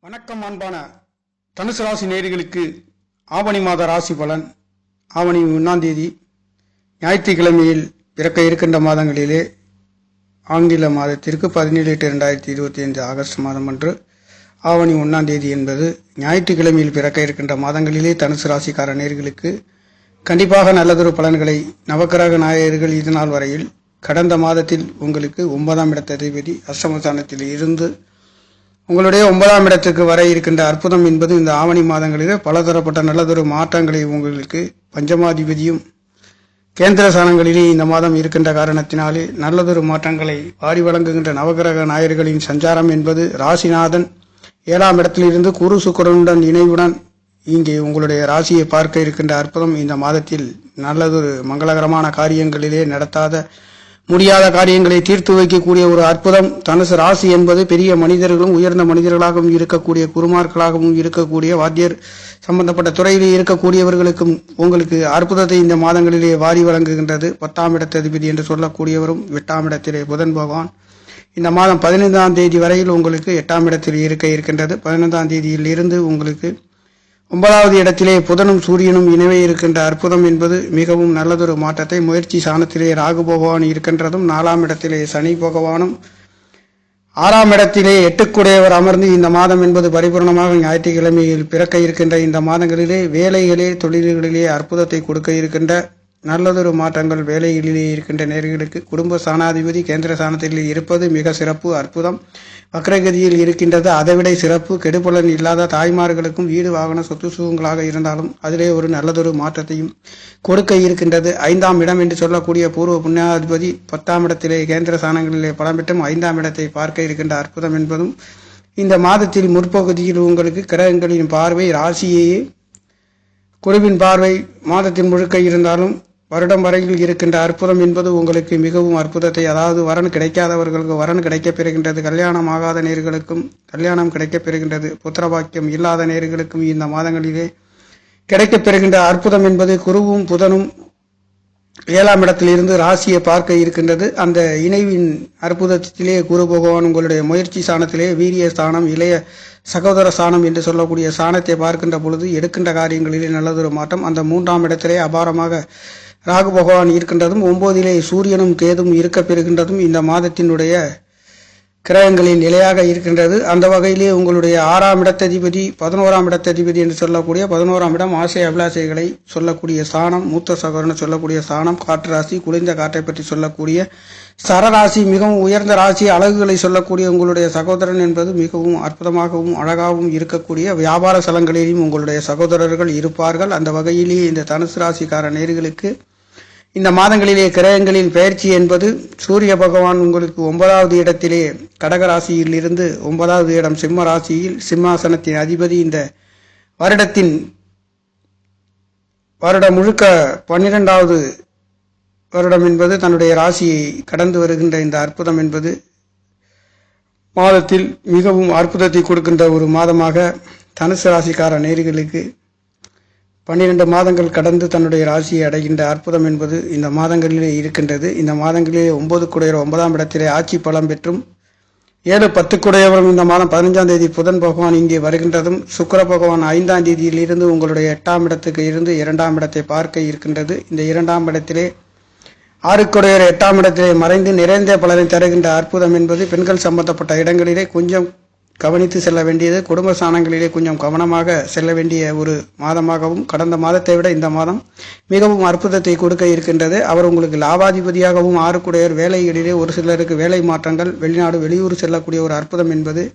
வணக்கம் அன்பான தனுசு ராசி நேயர்களுக்கு ஆவணி மாத ராசி பலன். ஆவணி 1ஆம் தேதி ஞாயிற்றுக்கிழமையில் பிறக்க இருக்கின்ற மாதங்களிலே ஆங்கில மாதத்திற்கு 17/8/2025 ஆகஸ்ட் மாதம் அன்று ஆவணி 1ஆம் தேதி என்பது ஞாயிற்றுக்கிழமையில் பிறக்க இருக்கின்ற மாதங்களிலே தனுசு ராசிக்கார நேயர்களுக்கு கண்டிப்பாக நல்லதொரு பலன்களை நவக்கிரக நாயகர்கள் இது நாள் வரையில் கடந்த மாதத்தில் உங்களுக்கு 9ஆம் இடத்த அதிபதி அஷ்டமஸ்தானத்தில் இருந்து உங்களுடைய 9ஆம் இடத்துக்கு வர இருக்கின்ற அற்புதம் என்பது இந்த ஆவணி மாதங்களிலே பலதரப்பட்ட நல்லதொரு மாற்றங்களை உங்களுக்கு பஞ்சமாதிபதியும் கேந்திர ஸ்தானங்களிலே இந்த மாதம் இருக்கின்ற காரணத்தினாலே நல்லதொரு மாற்றங்களை வாரி வழங்குகின்ற நவகிரக நாயர்களின் சஞ்சாரம் என்பது ராசிநாதன் 7ஆம் இடத்திலிருந்து குரு சுக்கிரனுடன் இணைவுடன் இங்கே உங்களுடைய ராசியை பார்க்க இருக்கின்ற அற்புதம் இந்த மாதத்தில் நல்லதொரு மங்களகரமான காரியங்களிலே நடத்தாத முடியாத காரியங்களை தீர்த்து வைக்கக்கூடிய ஒரு அற்புதம். தனுசு ராசி என்பது பெரிய மனிதர்களும் உயர்ந்த மனிதர்களாகவும் இருக்கக்கூடிய குருமார்களாகவும் இருக்கக்கூடிய வாத்தியர் சம்பந்தப்பட்ட துறையிலே இருக்கக்கூடியவர்களுக்கும் உங்களுக்கு அற்புதத்தை இந்த மாதங்களிலே வாரி வழங்குகின்றது. 10ஆம் இடத்த அதிபதி என்று சொல்லக்கூடியவரும் 8ஆம் இடத்திலே புதன் பகவான் இந்த மாதம் 15ஆம் தேதி வரையில் உங்களுக்கு 8ஆம் இடத்தில் இருக்கின்றது. 15ஆம் தேதியில் இருந்து உங்களுக்கு 9வது இடத்திலே புதனும் சூரியனும் இணைவே இருக்கின்ற அற்புதம் என்பது மிகவும் நல்லதொரு மாற்றத்தை முயற்சி சாணத்திலே ராகு பகவான் இருக்கின்றதும் 4ஆம் இடத்திலே சனி பகவானும் 6ஆம் இடத்திலே 8க்குடையவர் அமர்ந்து இந்த மாதம் என்பது பரிபூர்ணமாக ஞாயிற்றுக்கிழமையில் பிறக்க இருக்கின்ற இந்த மாதங்களிலே வேலைகளே தொழில்களிலே அற்புதத்தை கொடுக்க இருக்கின்ற நல்லதொரு மாற்றங்கள் வேலைகளிலே இருக்கின்ற நேர்களுக்கு குடும்ப ஸ்தானாதிபதி கேந்திர ஸ்தானத்தில் இருப்பது மிக சிறப்பு அற்புதம். வக்ரகதியில் இருக்கின்றது, அதைவிட சிறப்பு. கெடுபலன் இல்லாத தாய்மார்களுக்கும் வீடு வாகன சொத்து சுகங்களாக இருந்தாலும் அதிலே ஒரு நல்லதொரு மாற்றத்தையும் கொடுக்க இருக்கின்றது. 5ஆம் இடம் என்று சொல்லக்கூடிய பூர்வ புண்ணியாதிபதி 10ஆம் இடத்திலே கேந்திர ஸ்தானங்களிலே பலம் பெற்றும் 5ஆம் இடத்தை பார்க்க இருக்கின்ற அற்புதம் என்பதும் இந்த மாதத்தில் முற்பகுதியில் உங்களுக்கு கிரகங்களின் பார்வை ராசியையே குருவின் பார்வை மாதத்தின் முழுக்க இருந்தாலும் வருடம் வரையில் இருக்கின்ற அற்புதம் என்பது உங்களுக்கு மிகவும் அற்புதத்தை, அதாவது வரன் கிடைக்காதவர்களுக்கு வரன் கிடைக்கப் பெறுகின்றது. கல்யாணம் ஆகாத நேர்களுக்கும் கல்யாணம் கிடைக்கப் பெறுகின்றது. புத்திரபாக்கியம் இல்லாத நேர்களுக்கும் இந்த மாதங்களிலே கிடைக்கப் பெறுகின்ற அற்புதம் என்பது குருவும் புதனும் 7ஆம் இடத்தில் இருந்து ராசியை பார்க்க இருக்கின்றது. அந்த இணைவின் அற்புதத்திலே குரு பகவான் உங்களுடைய முயற்சி ஸ்தானத்திலே வீரிய ஸ்தானம் இளைய சகோதர ஸ்தானம் என்று சொல்லக்கூடிய ஸ்தானத்தை பார்க்கின்ற பொழுது எடுக்கின்ற காரியங்களிலே நல்லதொரு மாற்றம். அந்த 3ஆம் இடத்திலே அபாரமாக ராகு பகவான் இருக்கின்றதும் 9லே சூரியனும் கேதும் இருக்க பெறுகின்றதும் இந்த மாதத்தினுடைய கிரகங்களில் நிலையாக இருக்கின்றது. அந்த வகையிலே உங்களுடைய 6ஆம் இடத்ததிபதி 11ஆம் இடத்ததிபதி என்று சொல்லக்கூடிய 11ஆம் இடம் ஆசை அபிலாசைகளை சொல்லக்கூடிய ஸ்தானம், மூத்த சகோதரன் சொல்லக்கூடிய ஸ்தானம், காற்று ராசி குளிர்ந்த காற்றை பற்றி சொல்லக்கூடிய சரராசி, மிகவும் உயர்ந்த ராசி, அழகுகளை சொல்லக்கூடிய உங்களுடைய சகோதரன் என்பது மிகவும் அற்புதமாகவும் அழகாகவும் இருக்கக்கூடிய வியாபார ஸ்தலங்களிலும் உங்களுடைய சகோதரர்கள் இருப்பார்கள். அந்த வகையிலேயே இந்த தனுசு ராசிக்கார நேர்களுக்கு இந்த மாதங்களிலே கிரகங்களின் பயிற்சி என்பது சூரிய பகவான் உங்களுக்கு 9வது இடத்திலே கடகராசியில் இருந்து 9வது இடம் சிம்ம ராசியில் சிம்மாசனத்தின் அதிபதி இந்த வருடம் முழுக்க 12வது வருடம் என்பது தன்னுடைய ராசியை கடந்து வருகின்ற இந்த அற்புதம் என்பது மாதத்தில் மிகவும் அற்புதத்தை கொடுக்கின்ற ஒரு மாதமாக தனுசு ராசிக்கார நேயர்களுக்கு 12 மாதங்கள் கடந்து தன்னுடைய ராசியை அடைகின்ற அற்புதம் என்பது இந்த மாதங்களிலே இருக்கின்றது. இந்த மாதங்களிலே 9க்குடையவர் 9ஆம் இடத்திலே ஆட்சி பலம் பெற்றும் 7, 10க்குடையவரும் இந்த மாதம் 15ஆம் தேதி புதன் பகவான் இங்கே வருகின்றதும் சுக்கிர பகவான் 5ஆம் தேதியில் இருந்து உங்களுடைய 8ஆம் இடத்துக்கு இருந்து 2ஆம் இடத்தை பார்க்க இருக்கின்றது. இந்த 2ஆம் இடத்திலே 6க்குடையவர் 8ஆம் இடத்திலே மறைந்து நிறைந்த பலனை தருகின்ற அற்புதம் என்பது பெண்கள் சம்பந்தப்பட்ட இடங்களிலே கொஞ்சம் கவனித்து செல்ல வேண்டியது, குடும்ப ஸ்தானங்களிலே கொஞ்சம் கவனமாக செல்ல வேண்டிய ஒரு மாதமாகவும் கடந்த மாதத்தை விட இந்த மாதம் மிகவும் அற்புதத்தை கொடுக்க இருக்கின்றது. அவர் உங்களுக்கு லாபாதிபதியாகவும் 6க்குடையவர் வேலைகளிலே ஒரு சிலருக்கு வேலை மாற்றங்கள் வெளிநாடு வெளியூர் செல்லக்கூடிய ஒரு அற்புதம் என்பது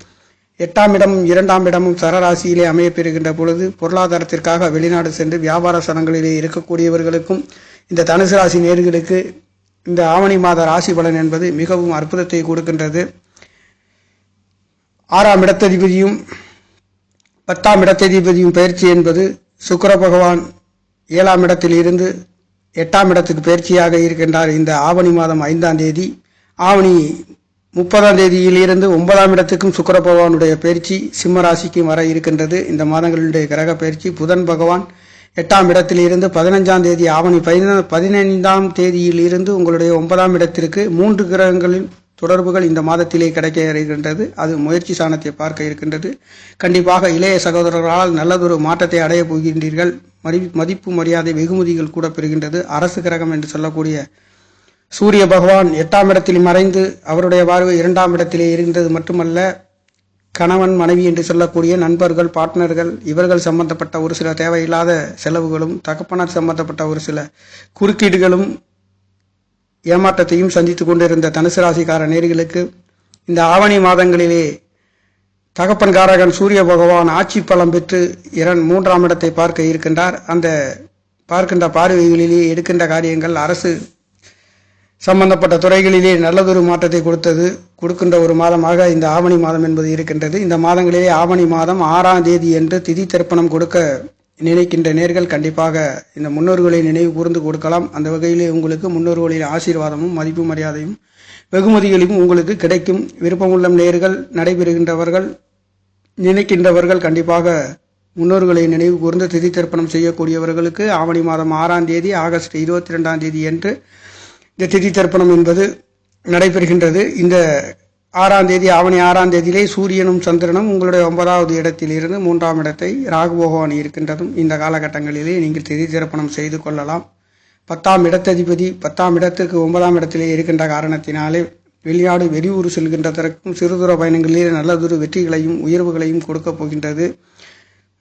8ஆம் இடமும் 2ஆம் இடமும் சரராசியிலே அமையப்பெறுகின்ற பொழுது பொருளாதாரத்திற்காக வெளிநாடு சென்று வியாபார ஸ்தலங்களிலே இருக்கக்கூடியவர்களுக்கும் இந்த தனுசு ராசி நேர்களுக்கு இந்த ஆவணி மாத ராசி பலன் என்பது மிகவும் அற்புதத்தை கொடுக்கின்றது. 6ஆம் இடத்ததிபதியும் 10ஆம் இடத்ததிபதியும் பயிற்சி என்பது சுக்கிர பகவான் 7ஆம் இடத்தில் இருந்து 8ஆம் இடத்துக்கு பயிற்சியாக இருக்கின்றார். இந்த ஆவணி மாதம் 5ஆம் தேதி ஆவணி 30ஆம் தேதியில் இருந்து 9ஆம் இடத்துக்கும் சுக்கிர பகவானுடைய பயிற்சி சிம்ம ராசிக்கும் வர இருக்கின்றது. இந்த மாதங்களுடைய கிரக பயிற்சி புதன் பகவான் 8ஆம் இடத்தில் இருந்து 15ஆம் தேதி ஆவணி 15ஆம் தேதியில் இருந்து உங்களுடைய 9ஆம் இடத்திற்கு 3 கிரகங்களில் தொடர்புகள் இந்த மாதத்திலே கிடைக்க இருக்கின்றது. அது முயற்சி சாணத்தை பார்க்க இருக்கின்றது. கண்டிப்பாக இளைய சகோதரர்களால் நல்லதொரு மாற்றத்தை அடைய போகின்றீர்கள். மதிப்பு மரியாதை வெகுமதிகள் கூட பெறுகின்றது. அரசு கிரகம் என்று சொல்லக்கூடிய சூரிய பகவான் 8ஆம் இடத்தில் மறைந்து அவருடைய பார்வை 2ஆம் இடத்திலே இருந்தது மட்டுமல்ல, கணவன் மனைவி என்று சொல்லக்கூடிய நண்பர்கள், பார்ட்னர்கள், இவர்கள் சம்பந்தப்பட்ட ஒரு சில தேவையில்லாத செலவுகளும், தகப்பனார் சம்பந்தப்பட்ட ஒரு சில குறுக்கீடுகளும், ஏமாற்றத்தையும் சந்தித்துக் கொண்டிருந்த தனுசு ராசிக்கார நேயர்களுக்கு இந்த ஆவணி மாதங்களிலே தகப்பன்காரகன் சூரிய பகவான் ஆட்சி பலம் பெற்று 3ஆம் இடத்தை பார்க்க இருக்கின்றார். அந்த பார்க்கின்ற பார்வைகளிலே எடுக்கின்ற காரியங்கள் அரசு சம்பந்தப்பட்ட துறைகளிலே நல்லதொரு மாற்றத்தை கொடுக்கின்ற ஒரு மாதமாக இந்த ஆவணி மாதம் என்பது இருக்கின்றது. இந்த மாதங்களிலே ஆவணி மாதம் 6ஆம் தேதி என்று திதி தர்ப்பணம் கொடுக்க நினைக்கின்ற நேர்கள் கண்டிப்பாக இந்த முன்னோர்களை நினைவு கூர்ந்து கொடுக்கலாம். அந்த வகையிலே உங்களுக்கு முன்னோர்களின் ஆசீர்வாதமும் மதிப்பு மரியாதையும் வெகுமதிகளையும் உங்களுக்கு கிடைக்கும். விருப்பமுள்ள நேர்கள், நடைபெறுகின்றவர்கள், நினைக்கின்றவர்கள் கண்டிப்பாக முன்னோர்களை நினைவு கூர்ந்து திதி தர்ப்பணம் செய்யக்கூடியவர்களுக்கு ஆவணி மாதம் 6ஆம் தேதி ஆகஸ்ட் 22ஆம் தேதி என்று இந்த திதி தர்ப்பணம் என்பது நடைபெறுகின்றது. இந்த 6ஆம் தேதி ஆவணி 6ஆம் தேதியிலே சூரியனும் சந்திரனும் உங்களுடைய 9வது இடத்தில் இருந்து 3ஆம் இடத்தை ராகு பகவான் இருக்கின்றதும் இந்த காலகட்டங்களிலே நீங்கள் திதி தர்ப்பணம் செய்து கொள்ளலாம். 10ஆம் இடத்ததிபதி 10ஆம் இடத்துக்கு 9ஆம் இடத்திலே இருக்கின்ற காரணத்தினாலே வெளிநாடு வெளியூர் செல்கின்றதற்கும் சிறுதூர பயணங்களிலே நல்லதொரு வெற்றிகளையும் உயர்வுகளையும் கொடுக்கப் போகின்றது.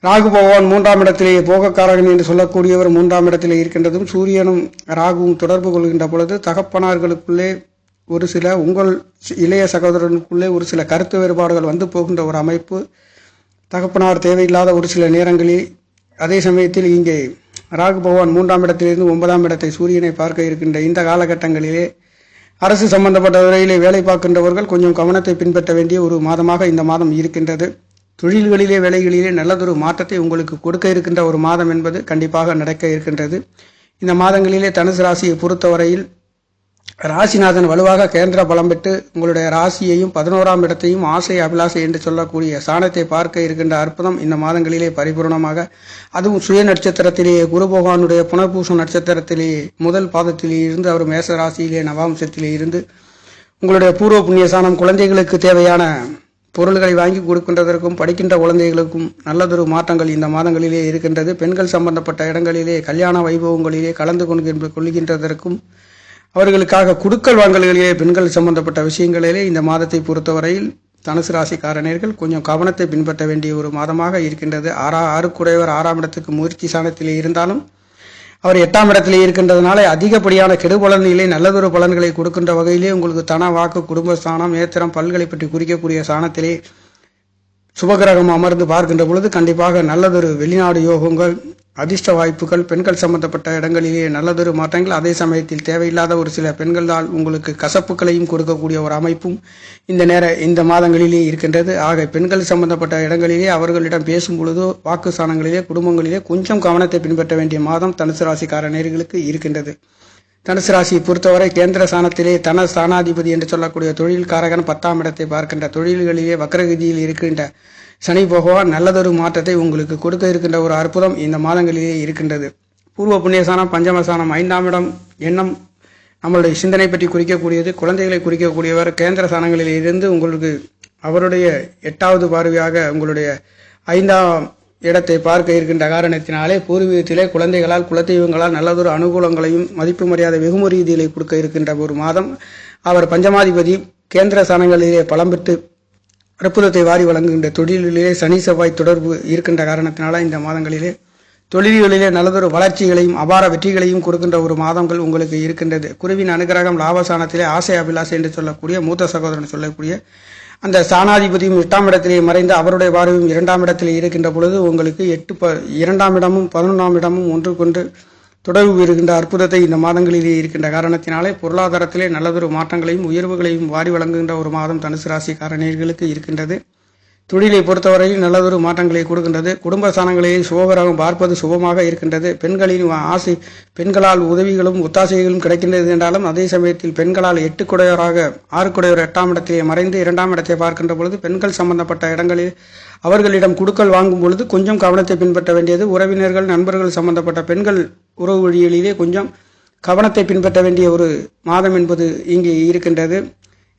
ராகு பகவான் 3ஆம் இடத்திலே போகக்காரகன் என்று சொல்லக்கூடியவர் 3ஆம் இடத்திலே இருக்கின்றதும் சூரியனும் ராகுவும் தொடர்பு கொள்கின்ற பொழுது தகப்பனார்களுக்குள்ளே ஒரு சில உங்கள் இளைய சகோதரனுக்குள்ளே ஒரு சில கருத்து வேறுபாடுகள் வந்து போகின்ற ஒரு அமைப்பு, தகப்பனார் தேவையில்லாத ஒரு சில நேரங்களில், அதே சமயத்தில் இங்கே ராகு பகவான் 3ஆம் இடத்திலிருந்து 9ஆம் இடத்தை சூரியனை பார்க்க இருக்கின்ற இந்த காலகட்டங்களிலே அரசு சம்பந்தப்பட்ட துறையிலே வேலை பார்க்கின்றவர்கள் கொஞ்சம் கவனத்தை பின்பற்ற வேண்டிய ஒரு மாதமாக இந்த மாதம் இருக்கின்றது. தொழில்களிலே வேலைகளிலே நல்லதொரு மாற்றத்தை உங்களுக்கு கொடுக்க இருக்கின்ற ஒரு மாதம் என்பது கண்டிப்பாக நடக்க இருக்கின்றது. இந்த மாதங்களிலே தனுசு ராசியை பொறுத்தவரையில் ராசிநாதன் வலுவாக கேந்திர பலம் பெற்று உங்களுடைய ராசியையும் 11ஆம் இடத்தையும் ஆசை அபிலாசை என்று சொல்லக்கூடிய சாணத்தை பார்க்க இருக்கின்ற அற்புதம் இந்த மாதங்களிலே பரிபூர்ணமாக, அதுவும் சுய நட்சத்திரத்திலேயே குரு பகவானுடைய புனர்பூசம் நட்சத்திரத்திலேயே முதல் பாதத்திலே இருந்து அவர் மேச ராசியிலே நவாம்சத்திலே இருந்து உங்களுடைய பூர்வ புண்ணிய சாணம் குழந்தைகளுக்கு தேவையான பொருள்களை வாங்கி கொடுக்கின்றதற்கும் படிக்கின்ற குழந்தைகளுக்கும் நல்லதொரு மாற்றங்கள் இந்த மாதங்களிலே இருக்கின்றது. பெண்கள் சம்பந்தப்பட்ட இடங்களிலே கல்யாண வைபவங்களிலே கலந்து கொள்கின்றதற்கும் அவர்களுக்காக குடுக்கல் வாங்கல்களிலே பெண்கள் சம்பந்தப்பட்ட விஷயங்களிலே இந்த மாதத்தை பொறுத்தவரையில் தனுசு ராசிக்காரர்கள் கொஞ்சம் கவனத்தை பின்பற்ற வேண்டிய ஒரு மாதமாக இருக்கின்றது. ஆறுக்குடையவர் 6ஆம் இடத்துக்கு முயற்சி சாணத்திலே இருந்தாலும் அவர் 8ஆம் இடத்திலே இருக்கின்றதுனால அதிகப்படியான கெடுபலனிலே நல்லதொரு பலன்களை கொடுக்கின்ற வகையிலே உங்களுக்கு தன வாக்கு குடும்ப ஸ்தானம் ஏத்திரம் பல்களை பற்றி குறிக்கக்கூடிய சாணத்திலே சுபகிரகம் அமர்ந்து பார்க்கின்ற பொழுது கண்டிப்பாக நல்லதொரு வெளிநாடு யோகங்கள், அதிர்ஷ்ட வாய்ப்புகள், பெண்கள் சம்பந்தப்பட்ட இடங்களிலே நல்லதொரு மாற்றங்கள், அதே சமயத்தில் தேவையில்லாத ஒரு சில பெண்களால் உங்களுக்கு கசப்புகளையும் கொடுக்கக்கூடிய ஒரு அமைப்பும் இந்த மாதங்களிலே இருக்கின்றது. ஆக பெண்கள் சம்பந்தப்பட்ட இடங்களிலே அவர்களிடம் பேசும் பொழுதோ வாக்கு ஸ்தானங்களிலே குடும்பங்களிலே கொஞ்சம் கவனத்தை பின்பற்ற வேண்டிய மாதம் தனுசு ராசிக்கார நேயர்களுக்கு இருக்கின்றது. தனுசு ராசியை பொறுத்தவரை கேந்திர ஸ்தானத்திலே தன ஸ்தானாதிபதி என்று சொல்லக்கூடிய தொழில் காரகன் 10ஆம் இடத்தை பார்க்கின்ற தொழில்களிலே வக்ரகதியில் இருக்கின்ற சனி பகவான் நல்லதொரு மாற்றத்தை உங்களுக்கு கொடுக்க இருக்கின்ற ஒரு அற்புதம் இந்த மாதங்களிலே இருக்கின்றது. பூர்வ புண்ணியஸ்தானம், பஞ்சமஸ்தானம், 5ஆம் இடம் எண்ணம் நம்மளுடைய சிந்தனை பற்றி குறிக்கக்கூடியது, குழந்தைகளை குறிக்கக்கூடியவர். கேந்திர ஸ்தானங்களில் இருந்து உங்களுக்கு அவருடைய 8வது பார்வையாக உங்களுடைய 5ஆம் இடத்தை பார்க்க இருக்கின்ற காரணத்தினாலே பூர்வீகத்திலே குழந்தைகளால் குலதெய்வங்களால் நல்லதொரு அனுகூலங்களையும் மதிப்பு மரியாதை வெகுமதிகளை கொடுக்க இருக்கின்ற ஒரு மாதம். அவர் பஞ்சமாதிபதி கேந்திர ஸ்தானங்களிலே பலம் பெற்று அற்புதத்தை வாரி வழங்குகின்ற தொழிலிலே சனி செவ்வாய் தொடர்பு இருக்கின்ற காரணத்தினால இந்த மாதங்களிலே தொழில்களிலே நல்லதொரு வளர்ச்சிகளையும் அபார வெற்றிகளையும் கொடுக்கின்ற ஒரு மாதங்கள் உங்களுக்கு இருக்கின்றது. குருவின் அனுகிரகம் லாபஸ்தானத்திலே ஆசை அபிலாசை என்று சொல்லக்கூடிய மூத்த சகோதரன் சொல்லக்கூடிய அந்த ஸ்தானாதிபதியும் 8ஆம் இடத்திலே மறைந்து அவருடைய பார்வையும் 2ஆம் இடத்திலே இருக்கின்ற பொழுது உங்களுக்கு 2ஆம் இடமும் 11ஆம் இடமும் ஒன்றுக்கொன்று தொடர்பு இருக்கின்ற அற்புதத்தை இந்த மாதங்களிலே இருக்கின்ற காரணத்தினாலே பொருளாதாரத்திலே நல்லதொரு மாற்றங்களையும் உயர்வுகளையும் வாரி வழங்குகின்ற ஒரு மாதம் தனுசு ராசிக்காரர்களுக்கு இருக்கின்றது. தொழிலை பொறுத்தவரையில் நல்லதொரு மாற்றங்களை கொடுக்கின்றது. குடும்ப ஸ்தானங்களிலே சுபகிரகம் பார்ப்பது சுபமாக இருக்கின்றது. பெண்களின் ஆசை, பெண்களால் உதவிகளும் ஒத்தாசைகளும் கிடைக்கின்றது என்றாலும் அதே சமயத்தில் பெண்களால் 8 குடையவர் 8ஆம் இடத்திலே மறைந்து 2ஆம் இடத்தை பார்க்கின்ற பொழுது பெண்கள் சம்பந்தப்பட்ட இடங்களில் அவர்களிடம் குடுக்கல் வாங்கும் பொழுது கொஞ்சம் கவனத்தை பின்பற்ற வேண்டியது. உறவினர்கள், நண்பர்கள் சம்பந்தப்பட்ட பெண்கள் உறவு வழிகளிலே கொஞ்சம் கவனத்தை பின்பற்ற வேண்டிய ஒரு மாதம் என்பது இங்கே இருக்கின்றது.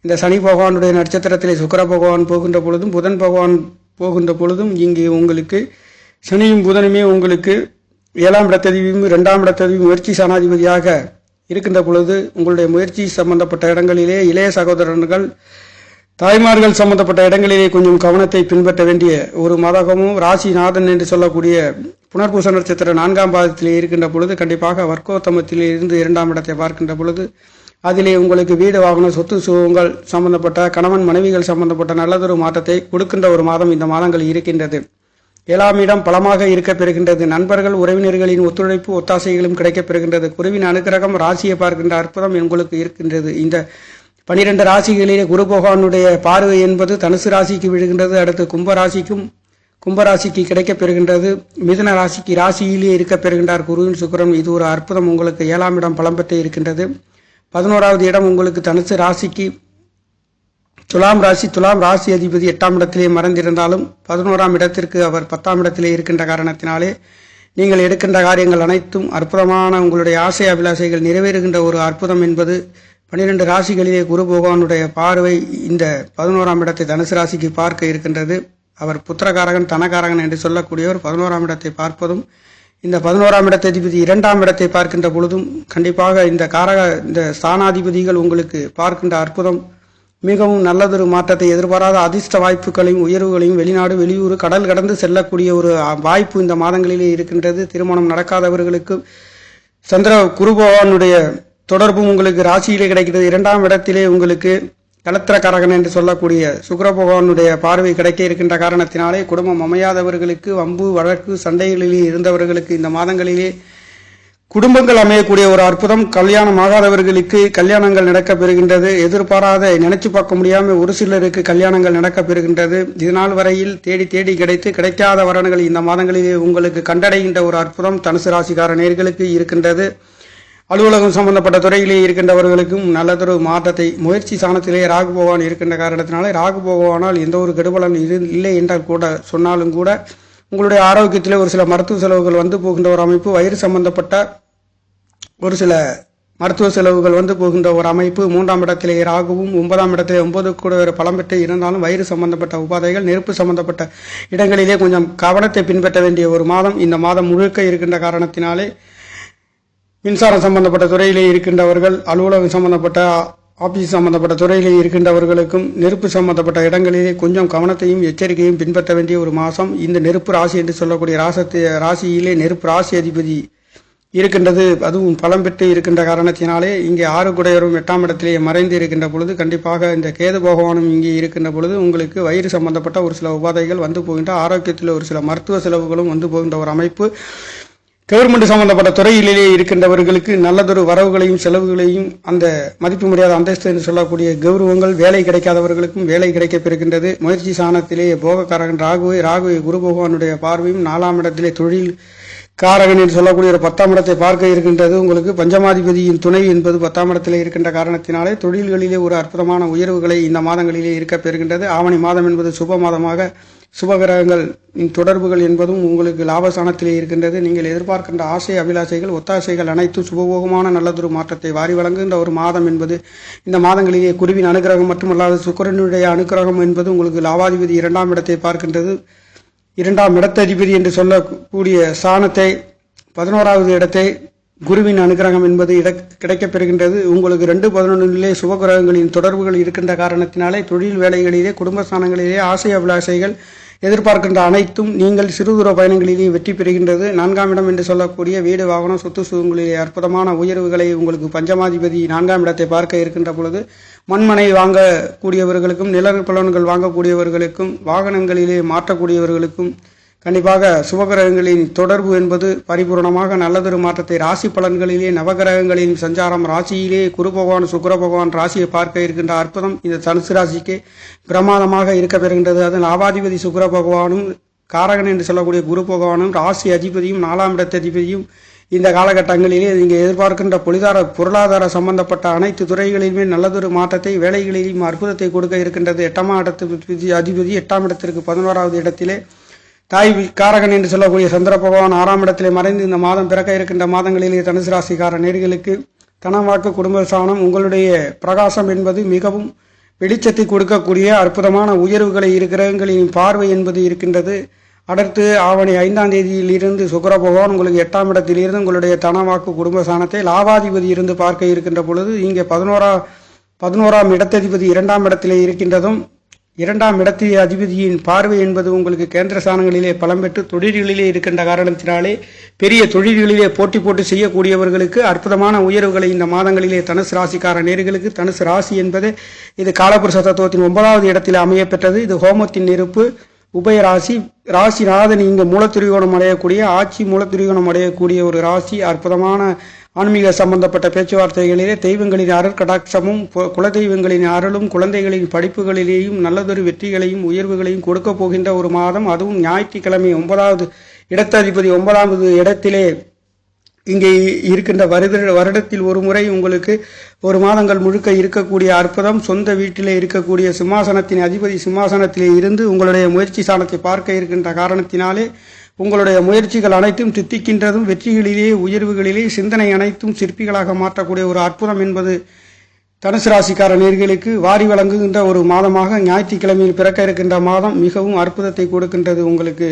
இந்த சனி பகவானுடைய நட்சத்திரத்திலே சுக்கிர பகவான் போகின்ற பொழுதும் புதன் பகவான் போகின்ற பொழுதும் இங்கே உங்களுக்கு சனியும் புதனுமே உங்களுக்கு 7ஆம் இடத்ததிபதியும் 2ஆம் இடத்ததிபதியும் முயற்சி சாணாதிபதியாக இருக்கின்ற பொழுது உங்களுடைய முயற்சி சம்பந்தப்பட்ட இடங்களிலே இளைய சகோதரர்கள் தாய்மார்கள் சம்பந்தப்பட்ட இடங்களிலே கொஞ்சம் கவனத்தை பின்பற்ற வேண்டிய ஒரு மாதமும் ராசிநாதன் என்று சொல்லக்கூடிய புனர்பூச நட்சத்திர 4ஆம் பாதத்திலே இருக்கின்ற பொழுது கண்டிப்பாக வர்க்கோத்தமத்திலே இருந்து 2ஆம் இடத்தை பார்க்கின்ற பொழுது அதிலே உங்களுக்கு வீடு வாகன சொத்து சுகங்கள் சம்பந்தப்பட்ட கணவன் மனைவிகள் சம்பந்தப்பட்ட நல்லதொரு மாற்றத்தை கொடுக்கின்ற ஒரு மாதம் இந்த மாதங்கள் இருக்கின்றது. 7ஆம் இடம் பலமாக இருக்க பெறுகின்றது. நண்பர்கள் உறவினர்களின் ஒத்துழைப்பு ஒத்தாசைகளும் கிடைக்கப் பெறுகின்றது. குருவின் அனுக்கிரகம் ராசியை பார்க்கின்ற அற்புதம் உங்களுக்கு இருக்கின்றது. இந்த 12 ராசிகளிலே குரு பகவானுடைய பார்வை என்பது தனுசு ராசிக்கு விழுகின்றது. அடுத்து கும்பராசிக்கு கிடைக்கப் பெறுகின்றது. மிதுன ராசிக்கு ராசியிலே இருக்க பெறுகின்றார் குருவின் சுக்கிரன். இது ஒரு அற்புதம் உங்களுக்கு 7ஆம் இடம் பலம் பெற்று இருக்கின்றது. 11வது இடம் உங்களுக்கு தனுசு ராசிக்கு துலாம் ராசி அதிபதி 8ஆம் இடத்திலே மறைந்திருந்தாலும் 11ஆம் இடத்திற்கு அவர் 10ஆம் இடத்திலே இருக்கின்ற காரணத்தினாலே நீங்கள் எடுக்கின்ற காரியங்கள் அனைத்தும் அற்புதமான உங்களுடைய ஆசை அபிலாசைகள் நிறைவேறுகின்ற ஒரு அற்புதம் என்பது 12 ராசிகளிலே குரு பகவானுடைய பார்வை இந்த 11ஆம் இடத்தை தனுசு ராசிக்கு பார்க்க இருக்கின்றது. அவர் புத்திரகாரகன் தனகாரகன் என்று சொல்லக்கூடியவர் 11ஆம் இடத்தை பார்ப்பதும் இந்த 11ஆம் இடத்தை அதிபதி 2ஆம் இடத்தை பார்க்கின்ற பொழுதும் கண்டிப்பாக இந்த ஸ்தானாதிபதிகள் உங்களுக்கு பார்க்கின்ற அற்புதம் மிகவும் நல்லதொரு மாற்றத்தை எதிர்பாராத அதிர்ஷ்ட வாய்ப்புகளையும் உயர்வுகளையும் வெளிநாடு வெளியூர் கடல் கடந்து செல்லக்கூடிய ஒரு வாய்ப்பு இந்த மாதங்களிலே இருக்கின்றது. திருமணம் நடக்காதவர்களுக்கு குரு பகவானுடைய தொடர்பும் உங்களுக்கு ராசியிலே கிடைக்கிறது. 2ஆம் இடத்திலே உங்களுக்கு கலத்திரக்காரகன் என்று சொல்லக்கூடிய சுக்கிர பகவானுடைய பார்வை கிடைக்க இருக்கின்ற காரணத்தினாலே குடும்பம் அமையாதவர்களுக்கு வம்பு வழக்கு சண்டைகளிலே இருந்தவர்களுக்கு இந்த மாதங்களிலே குடும்பங்கள் அமையக்கூடிய ஒரு அற்புதம். கல்யாணம் ஆகாதவர்களுக்கு கல்யாணங்கள் நடக்க பெறுகின்றது. எதிர்பாராத நினைச்சு பார்க்க முடியாமல் ஒரு சிலருக்கு கல்யாணங்கள் நடக்க பெறுகின்றது. இதனால் வரையில் தேடி கிடைக்காத வரன்கள் இந்த மாதங்களிலே உங்களுக்கு கண்டடைகின்ற ஒரு அற்புதம் தனுசு ராசிக்கார நேயர்களுக்கு இருக்கின்றது. அலுவலகம் சம்பந்தப்பட்ட துறையிலே இருக்கின்றவர்களுக்கும் நல்லதொரு மாற்றத்தை முயற்சி சாணத்திலே ராகு பகவான் இருக்கின்ற காரணத்தினாலே ராகு பகவானால் எந்த ஒரு கெடுபலன் இல்லை என்றால் கூட சொன்னாலும் கூட உங்களுடைய ஆரோக்கியத்திலே ஒரு சில மருத்துவ செலவுகள் வந்து போகின்ற ஒரு அமைப்பு, வயிறு சம்பந்தப்பட்ட ஒரு சில மருத்துவ செலவுகள் வந்து போகின்ற ஒரு அமைப்பு. 3ஆம் இடத்திலே ராகுவும் 9ஆம் இடத்திலே 9 கூட பலம் பெற்று இருந்தாலும் வயிறு சம்பந்தப்பட்ட உபாதைகள் நெருப்பு சம்பந்தப்பட்ட இடங்களிலே கொஞ்சம் கவனத்தை பின்பற்ற வேண்டிய ஒரு மாதம் இந்த மாதம் முழுக்க இருக்கின்ற காரணத்தினாலே மின்சாரம் சம்பந்தப்பட்ட துறையிலே இருக்கின்றவர்கள், அலுவலகம் சம்பந்தப்பட்ட ஆபீஸ் சம்பந்தப்பட்ட துறையிலே இருக்கின்றவர்களுக்கும் நெருப்பு சம்பந்தப்பட்ட இடங்களிலே கொஞ்சம் கவனத்தையும் எச்சரிக்கையும் பின்பற்ற வேண்டிய ஒரு மாதம். இந்த நெருப்பு ராசி என்று சொல்லக்கூடிய ராசியிலே நெருப்பு ராசி அதிபதி இருக்கின்றது. அதுவும் பலம் பெற்று இருக்கின்ற காரணத்தினாலே இங்கே 6 குடையரும் 8ஆம் இடத்திலேயே மறைந்து இருக்கின்ற பொழுது கண்டிப்பாக இந்த கேது பகவானும் இங்கே இருக்கின்ற பொழுது உங்களுக்கு வயிறு சம்பந்தப்பட்ட ஒரு சில உபாதைகள் வந்து போகின்ற, ஆரோக்கியத்தில் ஒரு சில மருத்துவ செலவுகளும் வந்து போகின்ற ஒரு அமைப்பு. கவர்மெண்ட் சம்பந்தப்பட்ட துறையிலேயே இருக்கின்றவர்களுக்கு நல்லதொரு வரவுகளையும் செலவுகளையும் அந்த மதிப்பு முடியாத அந்தஸ்து என்று சொல்லக்கூடிய கௌரவங்கள் வேலை கிடைக்காதவர்களுக்கும் வேலை கிடைக்கப் பெறுகின்றது. முயற்சி சாணத்திலே போகக்காரகன் ராகுவை குரு பகவானுடைய பார்வையும் 4ஆம் இடத்திலே தொழில் காரகன் என்று சொல்லக்கூடிய ஒரு 10ஆம் இடத்தை பார்க்க இருக்கின்றது. உங்களுக்கு பஞ்சமாதிபதியின் துணை என்பது 10ஆம் இடத்திலே இருக்கின்ற காரணத்தினாலே தொழில்களிலே ஒரு அற்புதமான உயர்வுகளை இந்த மாதங்களிலே இருக்க பெறுகின்றது. ஆவணி மாதம் என்பது சுப மாதமாக சுபகிரகங்கள் தொடர்புகள் என்பதும் உங்களுக்கு லாபஸ்தானத்திலே இருக்கின்றது. நீங்கள் எதிர்பார்க்கின்ற ஆசை அபிலாசைகள் ஒத்தாசைகள் அனைத்தும் சுபபோகமான நல்லதொரு மாற்றத்தை வாரி வழங்குகின்ற ஒரு மாதம் என்பது இந்த மாதங்களிலே குருவின் அனுகிரகம் மட்டுமல்லாது சுக்கிரனுடைய அனுகிரகம் என்பது உங்களுக்கு லாபாதிபதி 2ஆம் இடத்தை பார்க்கின்றது. 2ஆம் இடத்ததிபதி என்று சொல்லக்கூடிய ஸ்தானத்தை 11வது இடத்தை குருவின் அனுகிரகம் என்பது கிடைக்கப் பெறுகின்றது. உங்களுக்கு 2-11 சுபகிரகங்களின் தொடர்புகள் இருக்கின்ற காரணத்தினாலே தொழில் வேலைகளிலே குடும்பஸ்தானங்களிலே ஆசை அபிலாசைகள் எதிர்பார்க்கின்ற அனைத்தும் நீங்கள் சிறு தூர பயணங்களிலே வெற்றி பெறுகின்றது. 4ஆம் இடம் என்று சொல்லக்கூடிய வீடு வாகனம் சொத்து சுகங்களிலே அற்புதமான உயர்வுகளை உங்களுக்கு பஞ்சமாதிபதி 4ஆம் இடத்தை பார்க்க இருக்கின்ற பொழுது மண்மனை வாங்கக்கூடியவர்களுக்கும் நில பலன்கள் வாங்கக்கூடியவர்களுக்கும் வாகனங்களிலே மாற்றக்கூடியவர்களுக்கும் கண்டிப்பாக சுபகிரகங்களின் தொடர்பு என்பது பரிபூர்ணமாக நல்லதொரு மாற்றத்தை ராசி பலன்களிலே நவகிரகங்களின் சஞ்சாரம் ராசியிலே குரு பகவான் சுக்கிர பகவான் ராசியை பார்க்க இருக்கின்ற அற்புதம் இந்த தனுசு ராசிக்கு பிரமாதமாக இருக்க பெறுகின்றது. அது லாபாதிபதி சுக்கிர பகவானும் காரகன் என்று சொல்லக்கூடிய குரு பகவானும் ராசி அதிபதியும் 4ஆம் இடத்த அதிபதியும் இந்த காலகட்டங்களிலே நீங்கள் எதிர்பார்க்கின்ற பொருளாதார சம்பந்தப்பட்ட அனைத்து துறைகளிலுமே நல்லதொரு மாற்றத்தை வேலைகளிலும் அற்புதத்தை கொடுக்க இருக்கின்றது. 8ஆம் இடத்து அதிபதி 8ஆம் இடத்திற்கு 11வது இடத்திலே தாய் காரகன் என்று சொல்லக்கூடிய சந்திர பகவான் 6ஆம் இடத்திலே மறைந்து இந்த மாதம் பிறக்க இருக்கின்ற மாதங்களிலே தனுசு ராசிக்கார நேர்களுக்கு தனவாக்கு குடும்ப சாணம் உங்களுடைய பிரகாசம் என்பது மிகவும் வெளிச்சத்தை கொடுக்கக்கூடிய அற்புதமான உயர்வுகளை கிரகங்களின் பார்வை என்பது இருக்கின்றது. அடுத்து ஆவணி 5ஆம் தேதியிலிருந்து சுக்கிர பகவான் உங்களுக்கு 8ஆம் இடத்திலிருந்து உங்களுடைய தனவாக்கு குடும்பஸ்தானத்தை லாபாதிபதி இருந்து பார்க்க இருக்கின்ற பொழுது இங்கே 11ஆம் இடத்ததிபதி 2ஆம் இடத்திலே இருக்கின்றதும் 2ஆம் இடத்திலே அதிபதியின் பார்வை என்பது உங்களுக்கு கேந்திர ஸ்தானங்களிலே பலம் பெற்று தொழில்களிலே இருக்கின்ற காரணத்தினாலே பெரிய தொழில்களிலே போட்டி செய்யக்கூடியவர்களுக்கு அற்புதமான உயர்வுகளை இந்த மாதங்களிலே தனுசு ராசிக்கார நேர்களுக்கு, தனுசு ராசி என்பது இது காலபுருஷ தத்துவத்தின் 9வது இடத்தில் அமைய பெற்றது. இது ஹோமத்தின் நெருப்பு உபயராசி. ராசிநாதன் இங்கு மூலத்திரிகோணம் அடையக்கூடிய ஆட்சி மூலத்திரிகோணம் அடையக்கூடிய ஒரு ராசி. அற்புதமான ஆன்மீக சம்பந்தப்பட்ட பேச்சுவார்த்தைகளிலே தெய்வங்களின் அருட்கடாட்சமும் குலதெய்வங்களின் அருளும் குழந்தைகளின் படிப்புகளிலேயும் நல்லதொரு வெற்றிகளையும் உயர்வுகளையும் கொடுக்க போகின்ற ஒரு மாதம். அதுவும் ஞாயிற்றுக்கிழமை 9வது இடத்ததிபதி 9வது இடத்திலே இங்கே இருக்கின்ற வருடத்தில் ஒரு முறை உங்களுக்கு ஒரு மாதங்கள் முழுக்க இருக்கக்கூடிய அற்புதம். சொந்த வீட்டிலே இருக்கக்கூடிய சிம்மாசனத்தின் அதிபதி சிம்மாசனத்திலே இருந்து உங்களுடைய முயற்சி சாணத்தை பார்க்க இருக்கின்ற காரணத்தினாலே உங்களுடைய முயற்சிகள் அனைத்தும் தித்திக்கின்றதும் வெற்றிகளிலே உயர்வுகளிலே சிந்தனை அனைத்தும் சிற்பிகளாக மாற்றக்கூடிய ஒரு அற்புதம் என்பது தனுசு ராசிக்கார நேர்களுக்கு வாரி வழங்குகின்ற ஒரு மாதமாக ஞாயிற்றுக்கிழமையில் பிறக்க இருக்கின்ற மாதம் மிகவும் அற்புதத்தை கொடுக்கின்றது. உங்களுக்கு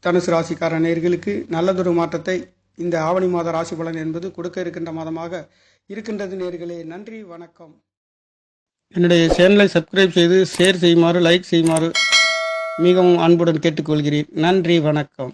தனுசு ராசிக்கார நேர்களுக்கு நல்லதொரு மாற்றத்தை இந்த ஆவணி மாத ராசி பலன் என்பது கொடுக்க இருக்கின்ற மாதமாக இருக்கின்றது. நேர்களே, நன்றி, வணக்கம். என்னுடைய சேனலை சப்ஸ்கிரைப் செய்து ஷேர் செய்யுமாறு, லைக் செய்யுமாறு மிகவும் அன்புடன் கேட்டுக்கொள்கிறேன். நன்றி, வணக்கம்.